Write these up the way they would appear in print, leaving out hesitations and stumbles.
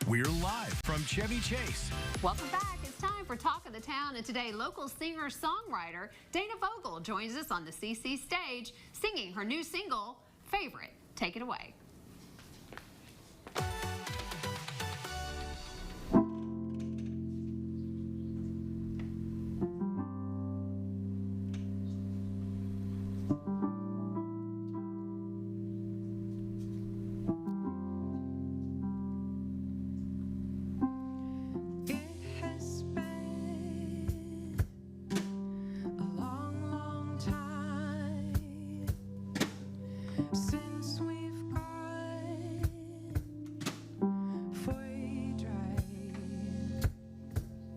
We're live from Chevy Chase. Welcome back. It's time for Talk of the Town, and today local singer-songwriter Dana Vogel joins us on the CC stage singing her new single, Favorite. Take it away. Since we've gone for a drive,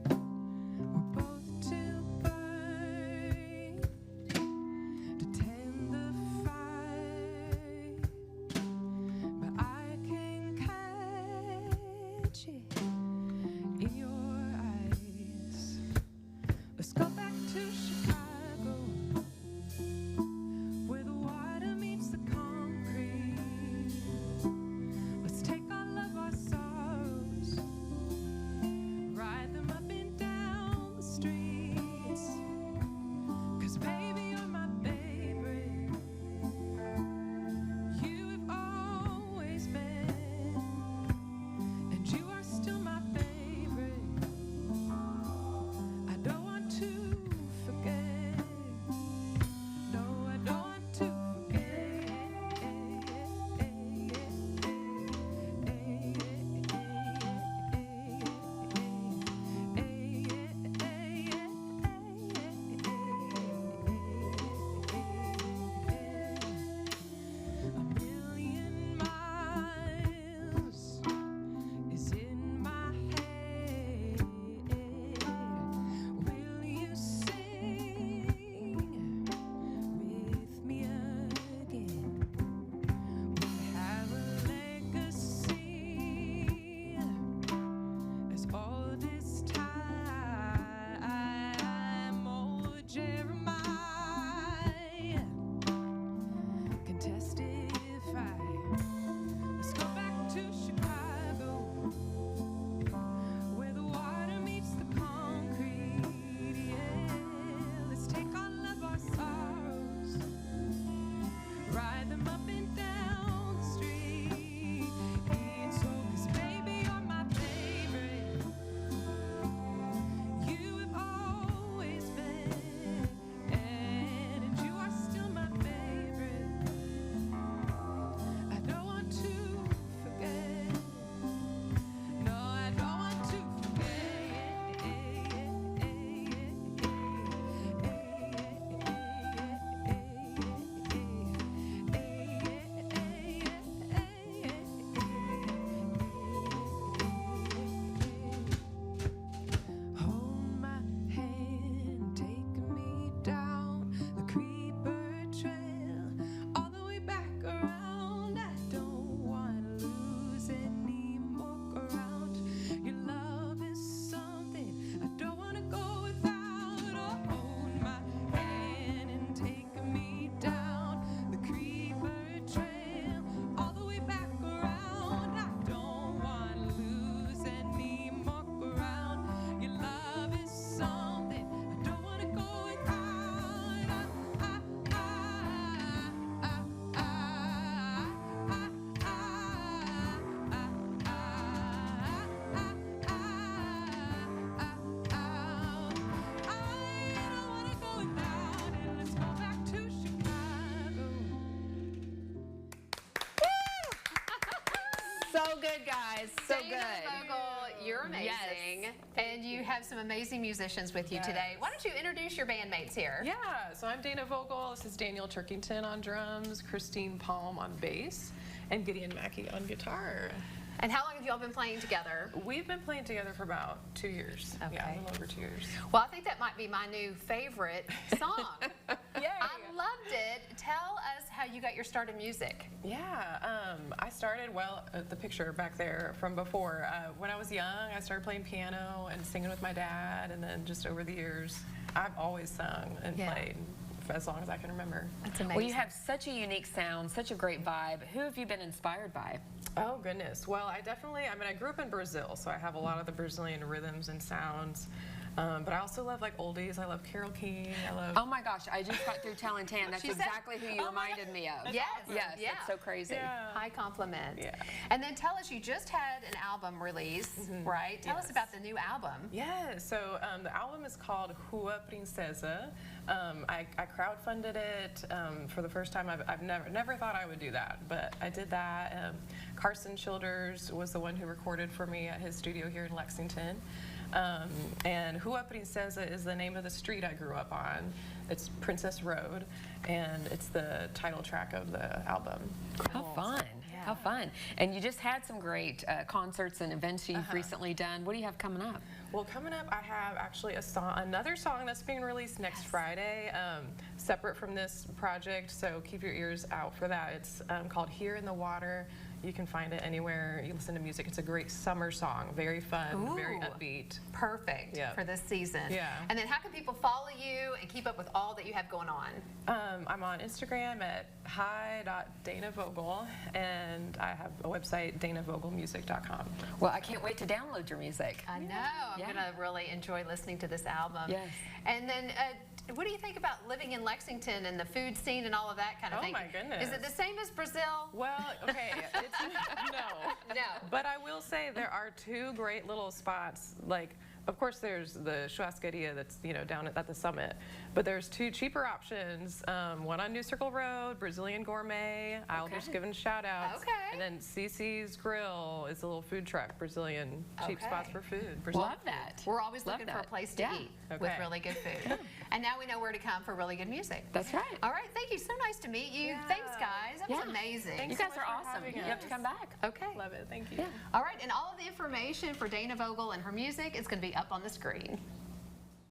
we're both too burnt to tend the fire, but I can catch it in your eyes. Let's go back to Chicago, where the water meets the concrete. Let's take all of our sorrows, ride them up and down the streets. 'Cause baby, you're my favorite. You have always been, and you are still my favorite. I don't want to forget. No, I don't want to A million miles is in my head. Will you sing with me again? We have a legacy as old as time. Oh, Jeremiah can testify. Let's go back to Chicago, where the water meets the concrete. Yeah, let's take all of our sorrows, ride them up and down the street. So, 'cause baby, you're my favorite. You have always been, and you are still my favorite. I don't want to forget. No, I don't want to Hold my hand, take me down the creeper trail, all the way back around. I don't want to lose any more ground. Your love is something I don't want to go without. Oh, hold my hand and take me down the creeper trail, all the way back around. I don't want to lose any more ground. Your love is something I don't want to go without. I don't want to go without it. Let's go back to Chicago. So good, guys. So Dana good. Vogel, you're amazing. Yes. And you have some amazing musicians with you today. Why don't you introduce your bandmates here? Yeah, so I'm Dana Vogel. This is Daniel Turkington on drums, Christine Palm on bass, and Gideon Mackey on guitar. And how long have you all been playing together? We've been playing together for about 2 years. Yeah, Okay. a little over 2 years. Well, I think that might be my new favorite song. Yay! I loved it. Tell us how you got your start in music. Yeah, I started, well, the picture back there from before. When I was young, I started playing piano and singing with my dad, and then just over the years, I've always sung and Yeah. played as long as I can remember. That's amazing. Well, you have such a unique sound, such a great vibe. Who have you been inspired by? Oh goodness. Well, I grew up in Brazil, so I have a lot of the Brazilian rhythms and sounds. But I also love like oldies. I love Carole King. I love. Oh my gosh, I just got through telling Tan that's exactly who you reminded me of. Yes, Yes, yeah. it's so crazy. Yeah. High compliment. Yeah. And then tell us, you just had an album release, right? Tell us Yes. about the new album. Yeah, so the album is called Rua Princesa. I crowdfunded it for the first time. I've never thought I would do that, but I did that. Carson Childers was the one who recorded for me at his studio here in Lexington. And Rua Princesa is the name of the street I grew up on. It's Princess Road, and it's the title track of the album. How fun. How fun. And you just had some great concerts and events you've recently done. What do you have coming up? Well, coming up, I have actually another song that's being released next Friday, separate from this project, so keep your ears out for that. It's called Here in the Water. You can find it anywhere you listen to music. It's a great summer song, very fun, very upbeat. Perfect for this season. Yeah. And then how can people follow you and keep up with all that you have going on? I'm on Instagram at hi.danavogel, and I have a website, danavogelmusic.com. Well, I can't wait to download your music. I know. I'm Yeah. going to really enjoy listening to this album. Yes. And then what do you think about living in Lexington and the food scene and all of that kind of Oh, thing? my goodness. Is it the same as Brazil? Well, okay, it's, no. No. But I will say there are two great little spots. Like, of course, there's the churrascaria that's down at the summit, but there's two cheaper options. One on New Circle Road, Brazilian Gourmet. I'll just give them shout outs. Okay. And then CC's Grill is a little food truck, Brazilian cheap Okay. spots for food. Love that. We're always Love looking for a that. place to Yeah. eat with Okay. really good food. And now we know where to come for really good music. That's right. All right, thank you. So nice to meet you. Thanks, guys. That was Yeah. amazing. Thanks You so guys much are for awesome. having You us. have to come back. Okay. Love it. Thank you. Yeah. All right, and all of the information for Dana Vogel and her music is going to be up on the screen.